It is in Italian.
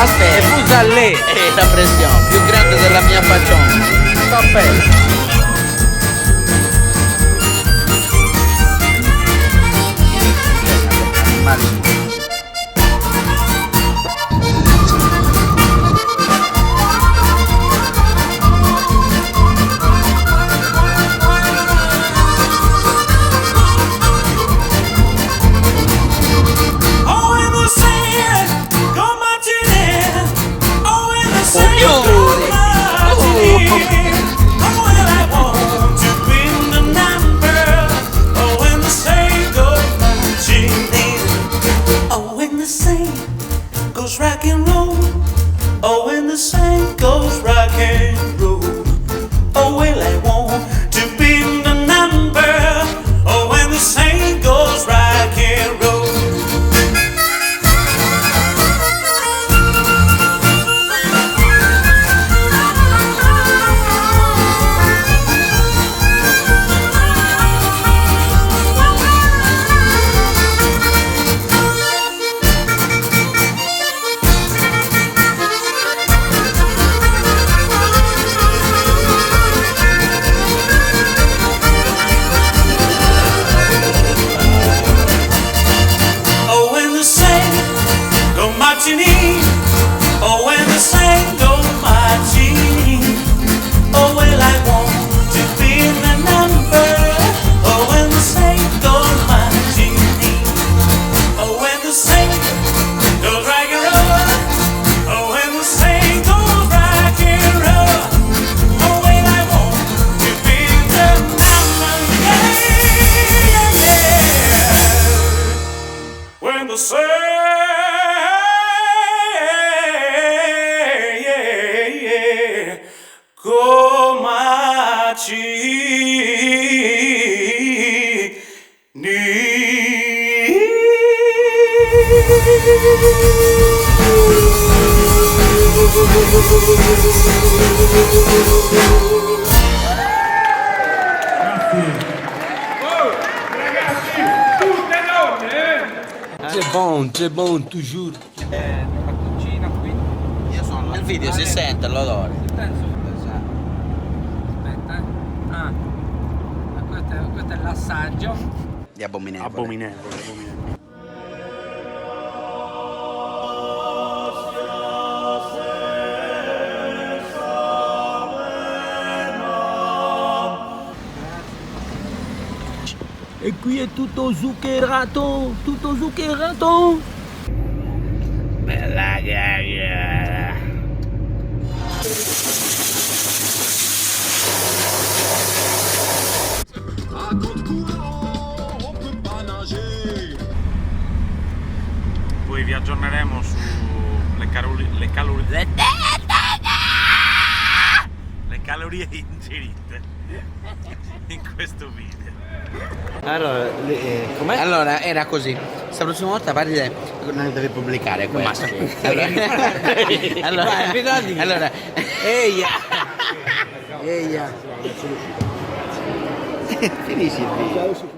Aspetta. E fusa lì. La pressione, più grande della mia faccione. Sta bene. Rock and roll. Oh, when the sun goes rock and roll. Oh, well, I want to be the number. Oh, when the sun goes rock and roll. Oh, when the sun goes marching, oh, well, I want to be the number. Oh, when the sun goes marching, oh, when the sun goes rock and roll. Oh, when the sun goes rock and roll. Oh, well, I want to be the number. Yeah, yeah. When the sun C'est bon, toujours. La cucina qui. Io sono nel video, si sente l'odore. Aspetta. Ah. Questo è l'assaggio. Di abominevole. Abominevole. E qui è tutto zuccherato, tutto zuccherato. Bella gaga. Poi vi aggiorneremo sulle calorie ingerite in questo video. Allora, com'è? Allora, era così. La prossima volta parli non devi pubblicare questo. Allora, eia. Finisci il video.